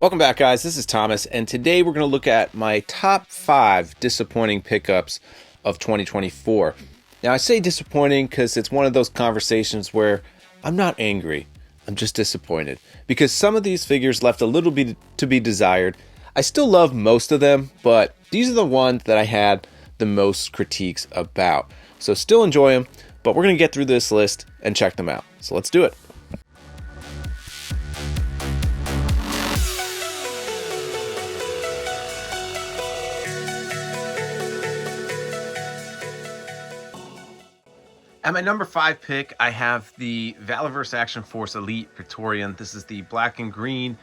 Welcome back, guys. This is Thomas, and today we're going to look at my top 5 disappointing pickups of 2024. Now, I say disappointing because it's one of those conversations where I'm not angry, I'm just disappointed, because some of these figures left a little bit to be desired. I still love most of them, but these are the ones that I had the most critiques about. So still enjoy them, but we're going to get through this list and check them out. So let's do it. At my number 5 pick, I have the Valere Action Force Elite Praetorian. This is the black and green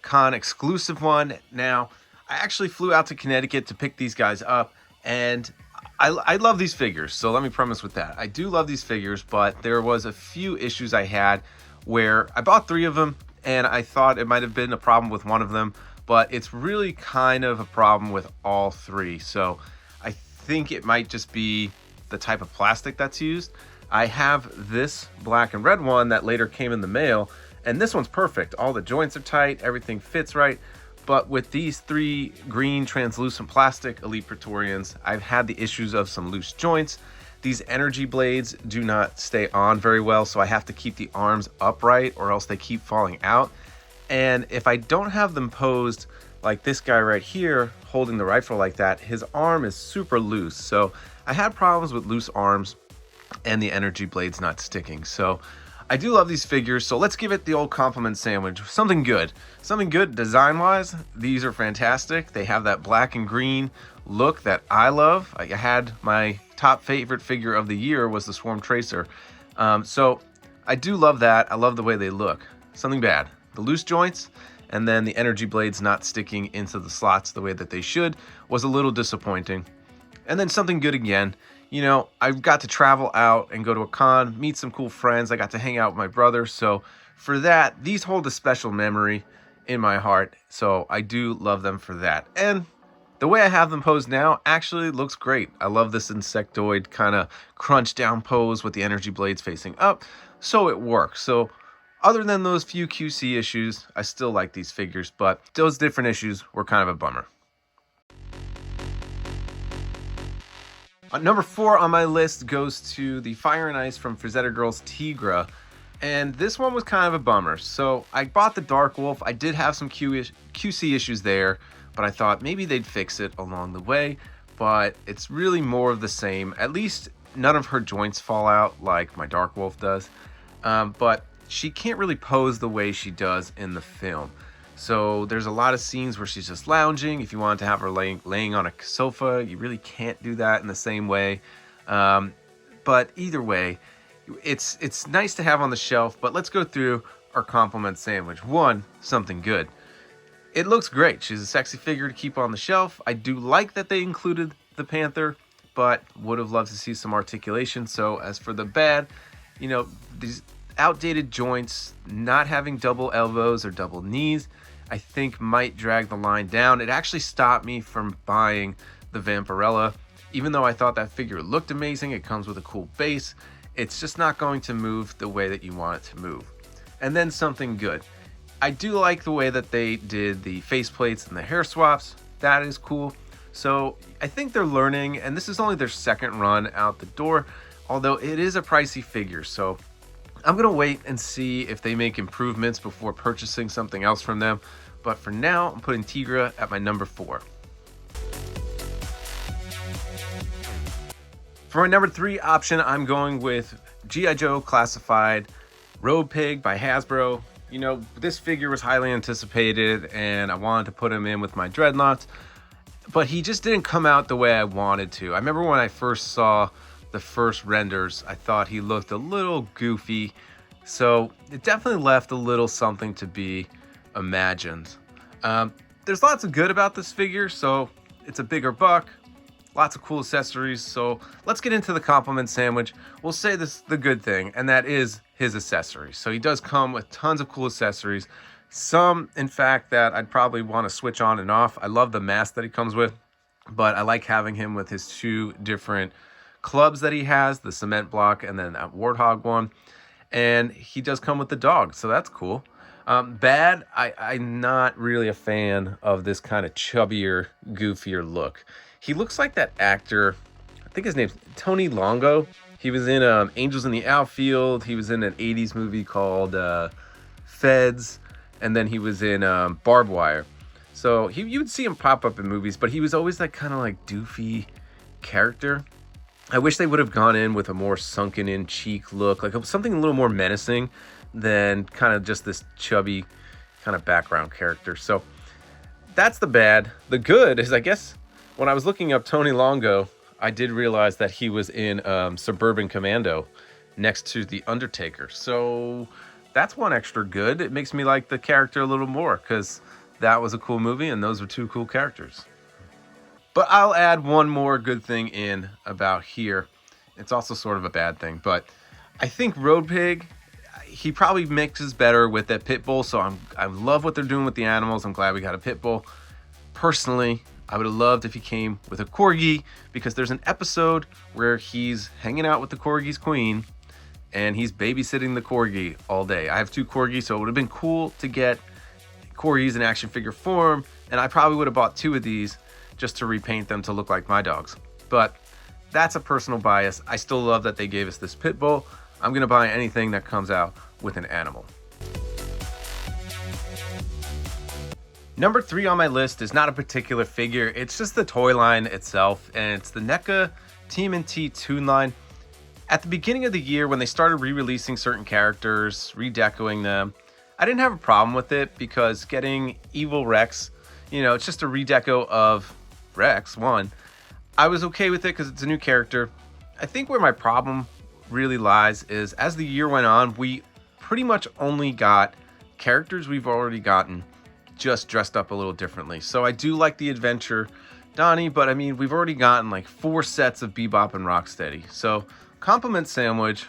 con exclusive one. Now, I actually flew out to Connecticut to pick these guys up, and I love these figures. So let me premise with that. I do love these figures, but there was a few issues I had where I bought 3 of them, and I thought it might have been a problem with one of them, but it's really kind of a problem with all 3. So I think it might just be the type of plastic that's used. I have this black and red one that later came in the mail, and this one's perfect. All the joints are tight, everything fits right. But with these 3 green translucent plastic Elite Praetorians, I've had the issues of some loose joints. These energy blades do not stay on very well, so I have to keep the arms upright or else they keep falling out. And if I don't have them posed like this guy right here holding the rifle like that, his arm is super loose. So I had problems with loose arms and the energy blades not sticking. So I do love these figures, so let's give it the old compliment sandwich. Something good design wise. These are fantastic. They have that black and green look that I love. I had my top favorite figure of the year was the Swarm Tracer. So I do love that. I love the way they look. Something bad, the loose joints and then the energy blades not sticking into the slots the way that they should was a little disappointing. And then something good again, you know, I got to travel out and go to a con, meet some cool friends. I got to hang out with my brother. So for that, these hold a special memory in my heart. So I do love them for that. And the way I have them posed now actually looks great. I love this insectoid kind of crunch down pose with the energy blades facing up. So it works. So other than those few QC issues, I still like these figures, but those different issues were kind of a bummer. Number 4 on my list goes to the Fire and Ice from Frazetta Girls Tigra, and this one was kind of a bummer. So I bought the Dark Wolf. I did have some QC issues there, but I thought maybe they'd fix it along the way, but it's really more of the same. At least none of her joints fall out like my Dark Wolf does, but she can't really pose the way she does in the film. So there's a lot of scenes where she's just lounging. If you wanted to have her laying on a sofa, you really can't do that in the same way. But either way, it's nice to have on the shelf. But let's go through our compliment sandwich. 1, something good. It looks great. She's a sexy figure to keep on the shelf. I do like that they included the Panther, but would have loved to see some articulation. So as for the bad, you know, these outdated joints, not having double elbows or double knees, I think might drag the line down. It actually stopped me from buying the Vampirella. Even though I thought that figure looked amazing, it comes with a cool base, it's just not going to move the way that you want it to move. And then something good. I do like the way that they did the faceplates and the hair swaps. That is cool. So I think they're learning, and this is only their second run out the door, although it is a pricey figure. So I'm going to wait and see if they make improvements before purchasing something else from them. But for now, I'm putting Tigra at my number 4. For my number 3 option, I'm going with G.I. Joe Classified Road Pig by Hasbro. You know, this figure was highly anticipated, and I wanted to put him in with my Dreadnoughts, but he just didn't come out the way I wanted to. I remember when I first saw the first renders, I thought he looked a little goofy, so it definitely left a little something to be imagined. There's lots of good about this figure, so it's a bigger buck, lots of cool accessories. So let's get into the compliment sandwich. We'll say this the good thing, and that is his accessories. So he does come with tons of cool accessories, some in fact that I'd probably want to switch on and off. I love the mask that he comes with, but I like having him with his 2 different clubs that he has, the cement block and then that warthog one. And he does come with the dog, so that's cool. Bad, I'm not really a fan of this kind of chubbier, goofier look. He looks like that actor, I think his name's Tony Longo. He was in Angels in the Outfield. He was in an 80s movie called Feds. And then he was in Barbed Wire. So you would see him pop up in movies, but he was always that kind of like doofy character. I wish they would have gone in with a more sunken in cheek look, like something a little more menacing than kind of just this chubby kind of background character. So that's the bad. The good is, I guess, when I was looking up Tony Longo, I did realize that he was in Suburban Commando next to The Undertaker. So that's one extra good. It makes me like the character a little more because that was a cool movie and those were two cool characters. But I'll add one more good thing in about here. It's also sort of a bad thing, but I think Road Pig, he probably mixes better with that pit bull. So I love what they're doing with the animals. I'm glad we got a pit bull. Personally, I would have loved if he came with a corgi, because there's an episode where he's hanging out with the corgi's queen and he's babysitting the corgi all day. I have two corgis, so it would have been cool to get corgis in action figure form, and I probably would have bought two of these just to repaint them to look like my dogs. But that's a personal bias. I still love that they gave us this pit bull. I'm gonna buy anything that comes out with an animal. Number 3 on my list is not a particular figure. It's just the toy line itself, and it's the NECA TMNT Toon line. At the beginning of the year, when they started re-releasing certain characters, redecoing them, I didn't have a problem with it because getting Evil Rex, it's just a redeco of Rex 1. I was okay with it because it's a new character. I think where my problem really lies is as the year went on, we pretty much only got characters we've already gotten, just dressed up a little differently. So I do like the Adventure Donnie, but I mean, we've already gotten like 4 sets of Bebop and Rocksteady. So compliment sandwich.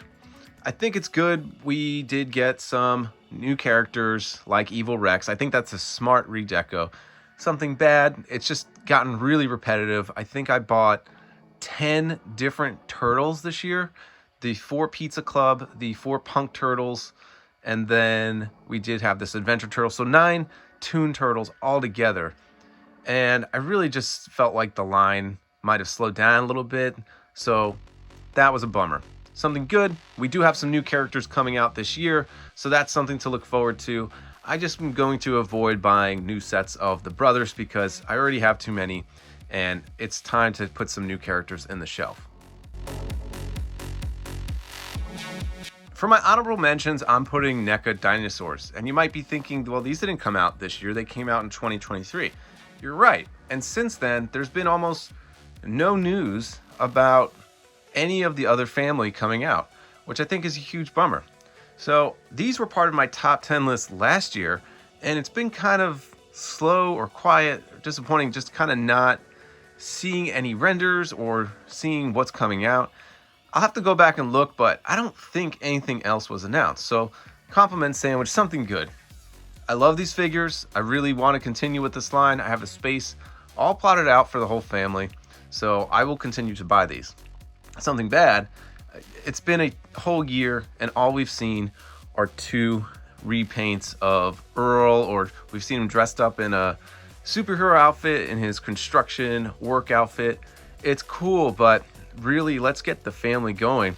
I think it's good. We did get some new characters like Evil Rex. I think that's a smart redeco. Something bad, it's just gotten really repetitive. I think I bought 10 different turtles this year. The 4 Pizza Club, the 4 Punk Turtles, and then we did have this Adventure Turtle. So 9 Toon Turtles all together. And I really just felt like the line might have slowed down a little bit. So that was a bummer. Something good, we do have some new characters coming out this year, so that's something to look forward to. I just am going to avoid buying new sets of the brothers because I already have too many, and it's time to put some new characters in the shelf. For my honorable mentions, I'm putting NECA Dinosaurs. And you might be thinking, well, these didn't come out this year. They came out in 2023. You're right. And since then, there's been almost no news about any of the other family coming out, which I think is a huge bummer. So these were part of my top 10 list last year, and it's been kind of slow or quiet, or disappointing, just kind of not seeing any renders or seeing what's coming out. I'll have to go back and look, but I don't think anything else was announced. So compliment sandwich, something good. I love these figures. I really want to continue with this line. I have the space all plotted out for the whole family, so I will continue to buy these. Something bad, it's been a whole year and all we've seen are 2 repaints of Earl, or we've seen him dressed up in a superhero outfit, in his construction work outfit. It's cool, but really, let's get the family going.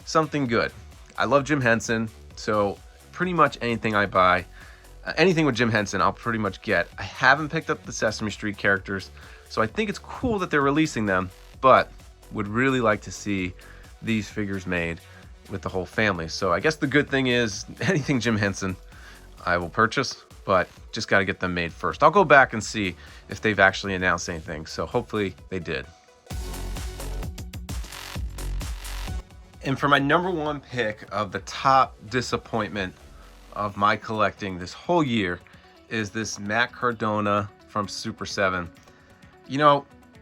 Something good. I love Jim Henson, so pretty much anything I buy, anything with Jim Henson, I'll pretty much get. I haven't picked up the Sesame Street characters, so I think it's cool that they're releasing them, but would really like to see these figures made with the whole family. So I guess the good thing is anything Jim Henson I will purchase, but just got to get them made first. I'll go back and see if they've actually announced anything, so hopefully they did. And for my number 1 pick of the top disappointment of my collecting this whole year is this Matt Cardona from Super 7.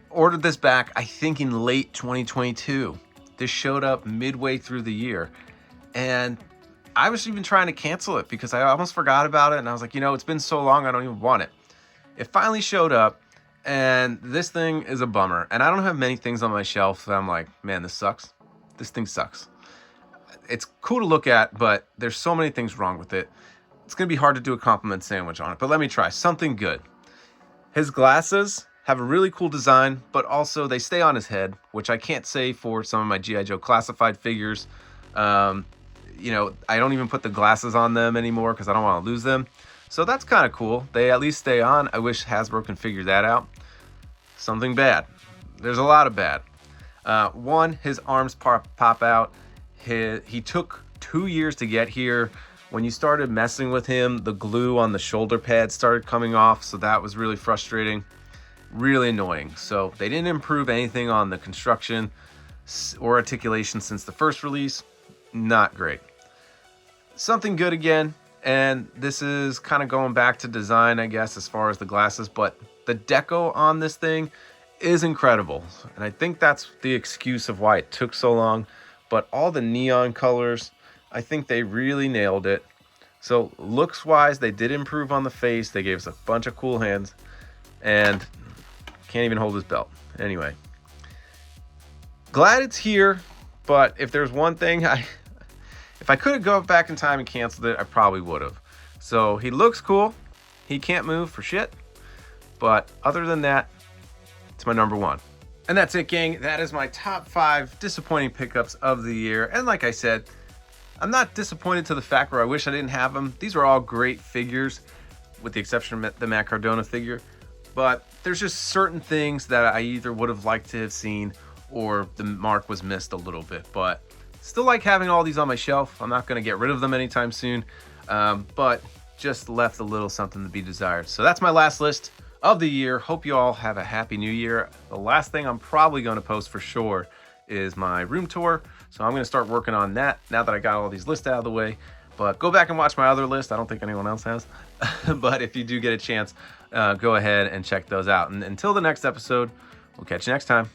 Ordered this back, I think in late 2022. This showed up midway through the year. And I was even trying to cancel it because I almost forgot about it. And I was like, it's been so long, I don't even want it. It finally showed up, and this thing is a bummer. And I don't have many things on my shelf that I'm like, man, this sucks. This thing sucks. It's cool to look at, but there's so many things wrong with it. It's going to be hard to do a compliment sandwich on it, but let me try something good. His glasses have a really cool design, but also they stay on his head, which I can't say for some of my G.I. Joe classified figures. You know, I don't even put the glasses on them anymore because I don't want to lose them. So that's kind of cool. They at least stay on. I wish Hasbro can figure that out. Something bad. There's a lot of bad. One, his arms pop out. He took 2 years to get here. When you started messing with him, the glue on the shoulder pad started coming off, so that was really frustrating, really annoying. So they didn't improve anything on the construction or articulation since the first release. Not great. Something good again, and this is kind of going back to design, I guess, as far as the glasses, but the deco on this thing is incredible, and I think that's the excuse of why it took so long. But all the neon colors, I think they really nailed it. So looks wise, they did improve on the face. They gave us a bunch of cool hands, and can't even hold his belt. Anyway, glad it's here, but if there's one thing, if I could have gone back in time and canceled it, I probably would have. So he looks cool. He can't move for shit, but other than that, it's my number one. And that's it, gang. That is my top 5 disappointing pickups of the year. And like I said, I'm not disappointed to the fact where I wish I didn't have them. These are all great figures, with the exception of the Matt Cardona figure. But there's just certain things that I either would have liked to have seen, or the mark was missed a little bit. But still like having all these on my shelf. I'm not going to get rid of them anytime soon. But just left a little something to be desired. So that's my last list of the year. Hope you all have a happy new year. The last thing I'm probably going to post for sure is my room tour, so I'm going to start working on that now that I got all these lists out of the way. But go back and watch my other list. I don't think anyone else has. But if you do get a chance, go ahead and check those out. And until the next episode, we'll catch you next time.